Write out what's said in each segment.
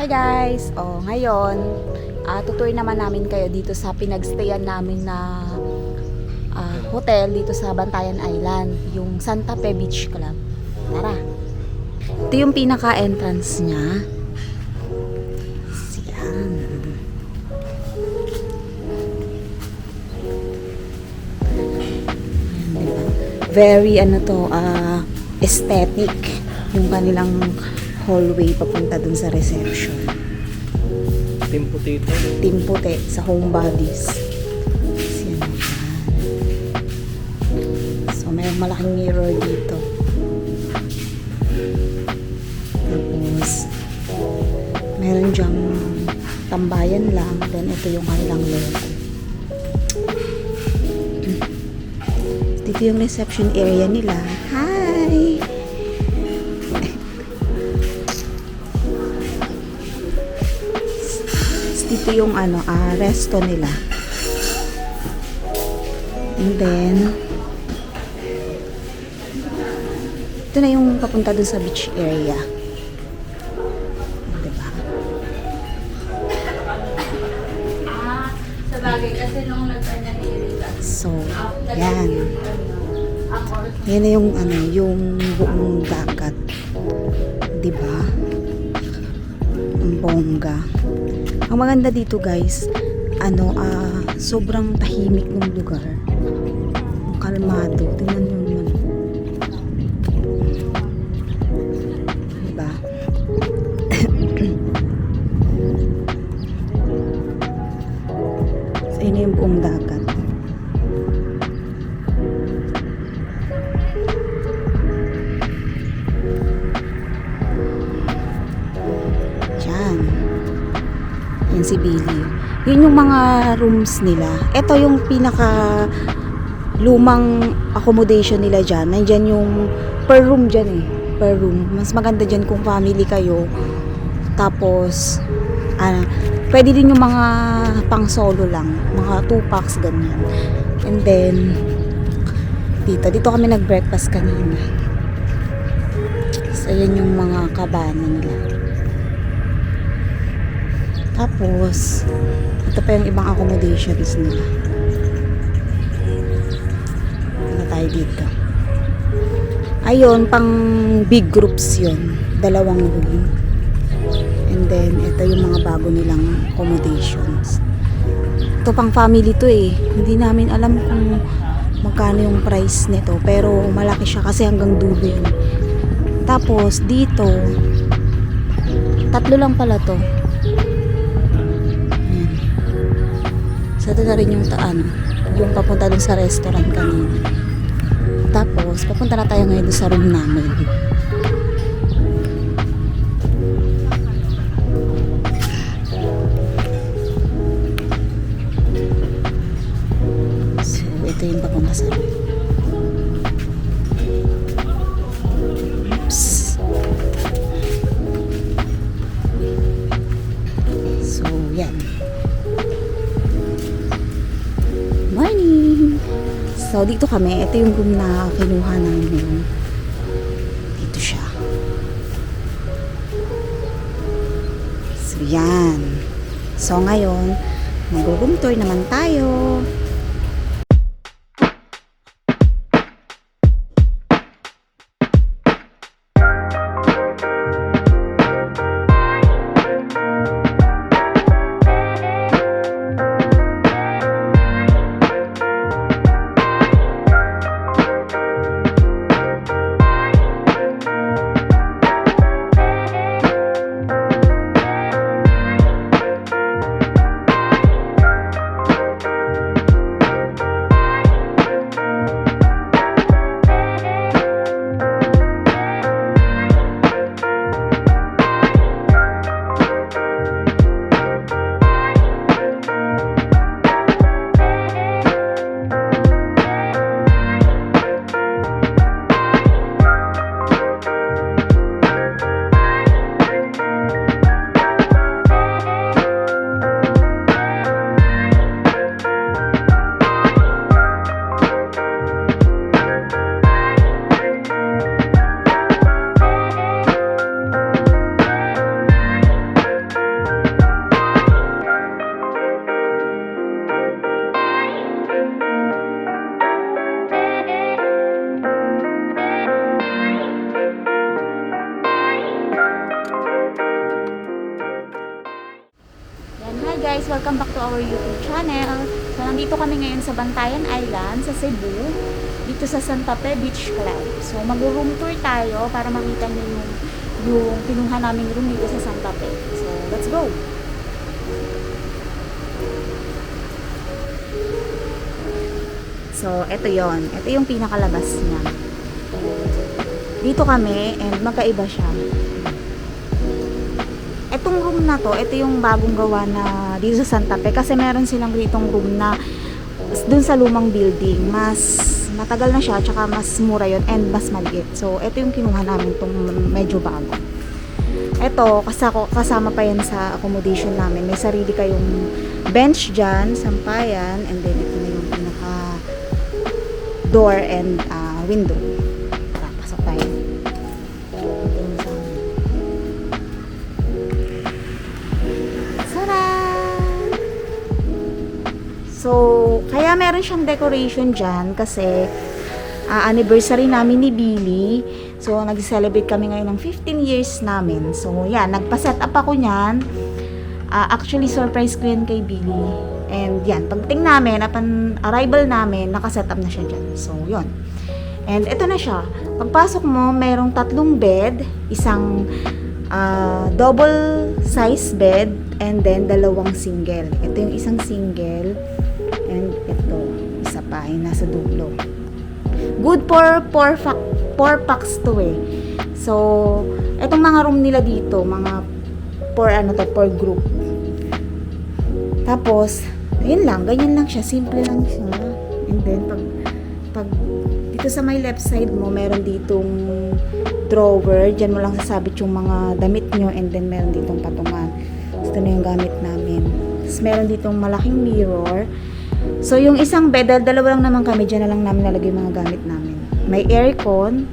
Hi guys! Ngayon, tutour naman namin kayo dito sa pinagstayan namin na hotel dito sa Bantayan Island, yung Santa Fe Beach Club. Tara! Ito yung pinaka-entrance niya. Yan. Diba? Very aesthetic yung kanilang hallway papunta dun sa reception. Team puti ito. Team puti sa home bodies. So, may malaking mirror dito. Tapos, meron dyang tambayan lang. Then, ito yung kanilang logo. Dito yung reception area nila. Hi! Dito yung resto nila. And then ito na yung papunta dun sa beach area. Diba? Sa bagay kasi nung nagkanya ni Rita. So, yan. Yan na yung buong dagat. Diba? Ang bongga. Ang maganda dito guys, sobrang tahimik ng lugar. Ang kalmado. Tingnan nyo naman. Diba? So, yun yung buong dagat. Yan si Billy. Yun yung mga rooms nila. Ito yung pinaka lumang accommodation nila dyan. Nandyan yung per room dyan eh. Per room. Mas maganda dyan kung family kayo. Tapos, pwede din yung mga pang solo lang. Mga 2 packs ganyan. And then, dito kami nag-breakfast kanina. So, ayan yung mga kabana nila. Tapos, ito pa yung ibang accommodations nila. Ano tayo dito? Ayun, pang big groups yun. 2 room. And then, ito yung mga bago nilang accommodations. Ito pang family to eh. Hindi namin alam kung magkano yung price nito. Pero malaki siya kasi hanggang dulo yun. Tapos, dito, 3 lang pala to. So, ito na rin yung yung papunta dun sa restaurant kanina. Tapos, papunta na tayo ngayon dun sa room namin. So, ito yung papunta sa room. Oops. So, yan. Morning! So, dito kami. Ito yung room na kinuha namin. Dito siya. So, yan. So, ngayon, mag-room tour naman tayo. Welcome back to our YouTube channel. So, nandito kami ngayon sa Bantayan Island, sa Cebu, dito sa Santa Fe Beach Club. So, mag-room tour tayo para makita niyo yung pinuha naming room dito sa Santa Fe. So, let's go! So, ito yon. Ito yung pinakalabas niya. Dito kami, and magkaiba siya. Etong room na to, ito yung bagong gawa na dito sa Santa Fe. Kasi meron silang ditong room na dun sa lumang building. Mas matagal na siya, tsaka mas mura yon and mas maliit. So, ito yung kinuha namin tong medyo bago. Ito, kasama pa yan sa accommodation namin. May sarili kayong bench dyan, sampayan, and then ito na yung pinaka door and window. Tara, pasok tayo. Ito yung sa amin. Sarap! So, kaya meron siyang decoration dyan kasi anniversary namin ni Billy. So, nag-celebrate kami ngayon ng 15 years namin. So, yan, nagpa-set up ako niyan. Actually, surprise ko yan kay Billy. And yan, pagdating namin, upon arrival namin, nakaset up na siya dyan. So, yun. And ito na siya. Pagpasok mo, mayroong 3 bed, isang double size bed, and then 2 single. Ito yung isang single, and ito, isa pa, yung nasa dulo. Good for 4 packs to eh. So, etong mga room nila dito, mga per group. Tapos, yun lang, ganyan lang siya, simple lang siya. And then, pag dito sa may left side mo, meron ditong drawer, dyan mo lang sasabit yung mga damit nyo, and then meron ditong patungan. Ito na yung gamit namin. Tapos, meron ditong malaking mirror. So, yung isang bed, dalawa lang naman kami, dyan na lang namin nalagay yung mga gamit namin. May aircon,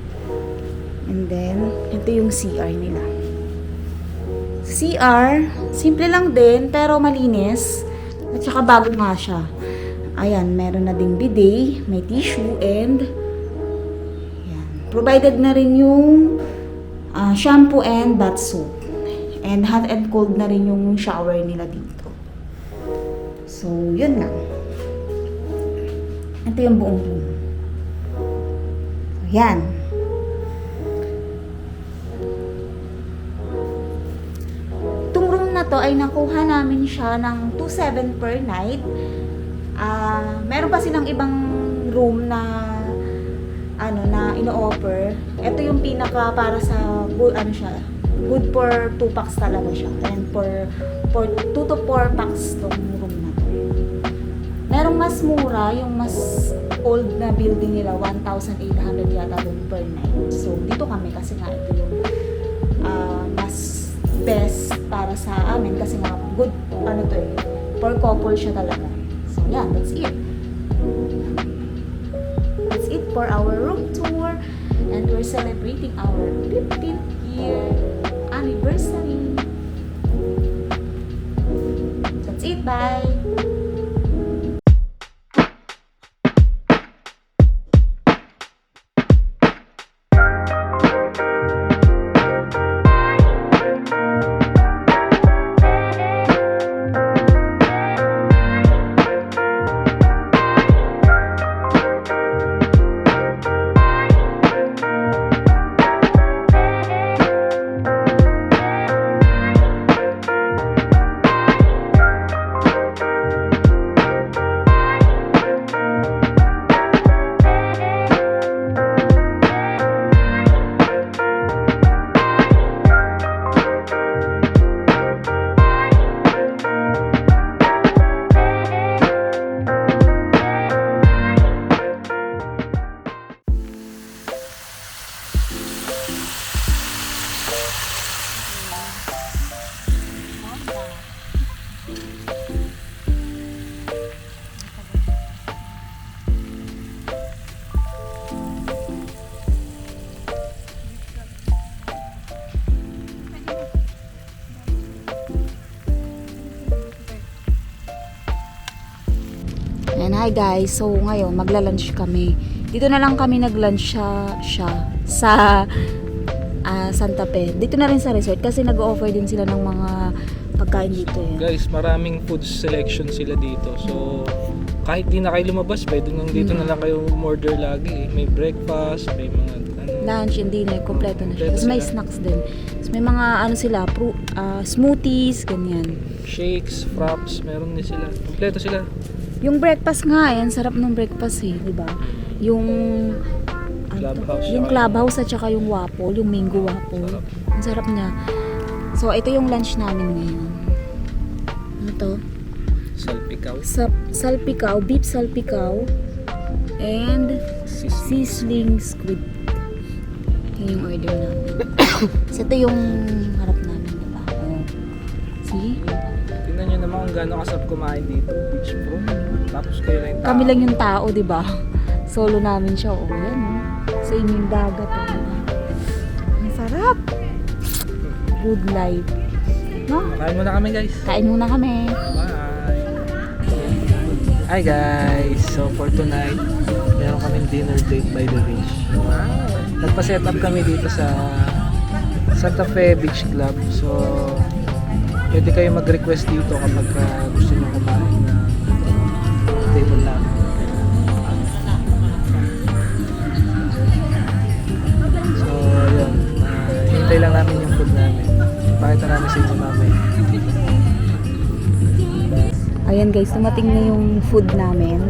and then, ito yung CR nila. CR, simple lang din, pero malinis. At saka bago nga siya. Ayan, meron na ding bidet, may tissue, and yan. Provided na rin yung shampoo and bath soap. And hot and cold na rin yung shower nila dito. So, yun lang. Ito yung buong room. So, yan. Na to ay nakuha namin siya ng 2,700 per night. Meron pa silang ibang room na na ino-offer. Ito yung pinaka para sa good for 2 packs talaga siya. And for 2 to 4 packs tong room na to. Merong mas mura, yung mas old na building nila, 1,800 yata doon per night. So dito kami kasi nga ito yung mas best para sa amin kasi nga good for couple siya talaga. So yeah, that's it. That's it for our room tour, and we're celebrating our 15th year anniversary. That's it, bye. Ayan, hi guys. So ngayon, magla-lunch kami. Dito na lang kami nag-lunch sa Santa Fe. Dito na rin sa resort kasi nag-offer din sila ng mga pagkain dito eh. Guys, maraming food selection sila dito. So, kahit di na kayo lumabas, pwede nang dito na lang kayo order lagi. May breakfast, may mga Lunch and dinner, kompleto na siya. Kompleto Tapos may sila. snacks din. Tapos may mga ano sila, smoothies, ganyan. shakes, fraps, meron din sila. Kompleto sila. Yung breakfast nga, yan sarap ng breakfast eh, di ba? Yung Clubhouse. yung clubhouse at saka yung waffle, yung mango waffle. Sarap. Ang sarap niya. So ito yung lunch namin ngayon. Ano to? Salpikaw. Salpikaw, beef salpikaw and sizzling squid. Yun yung order namin. So ito yung harap namin, di ba? Oh. See? Tingnan nyo naman kung gaano kasarap kumain dito. Beach bro. Tapos kayo lang yung tao. Kami lang yung tao, di ba? Solo namin siya. Oh, yan. Oh. Sa inyong dagat. Oh. Ang sarap. Good life. No? Kain muna kami guys. Kain muna kami. Bye! Hi guys! So for tonight, meron kaming dinner date by the beach. Nagpa-set up kami dito sa Santa Fe Beach Club. So, pwede kayo mag-request dito kapag gusto nyo kumain na table namin. So, yun. Hintay lang namin yung food namin. Pakita namin sa inyo mamaya. Ayan guys, dumating na yung food namin.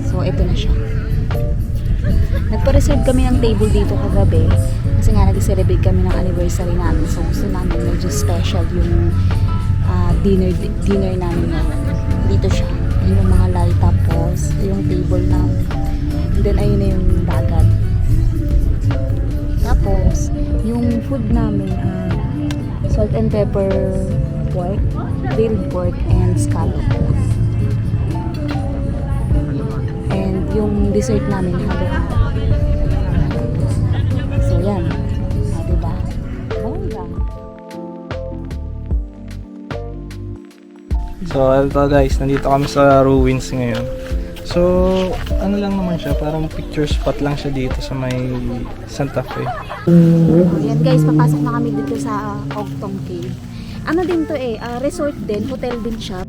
So, ito na siya. Nagpa-reserve kami ng table dito kagabi. Kasi nga, nag-celebrate kami ng anniversary namin. So, gusto namin medyo special yung dinner namin ngayon. Dito siya. Yun yung mga light, tapos yung table namin. And then, ayun na yung dagat. Tapos, yung food namin, salt and pepper pork, grilled pork, and scallop. And yung dessert namin, halo-halo. So, yan. Diba? Bongga. So, ito guys, nandito kami sa ruins ngayon. So, ano lang naman siya, parang picture spot lang siya dito sa may Santa Fe. Ayan guys, papasok na kami dito sa Ogtong Cave. Ano din to resort din, hotel din siya.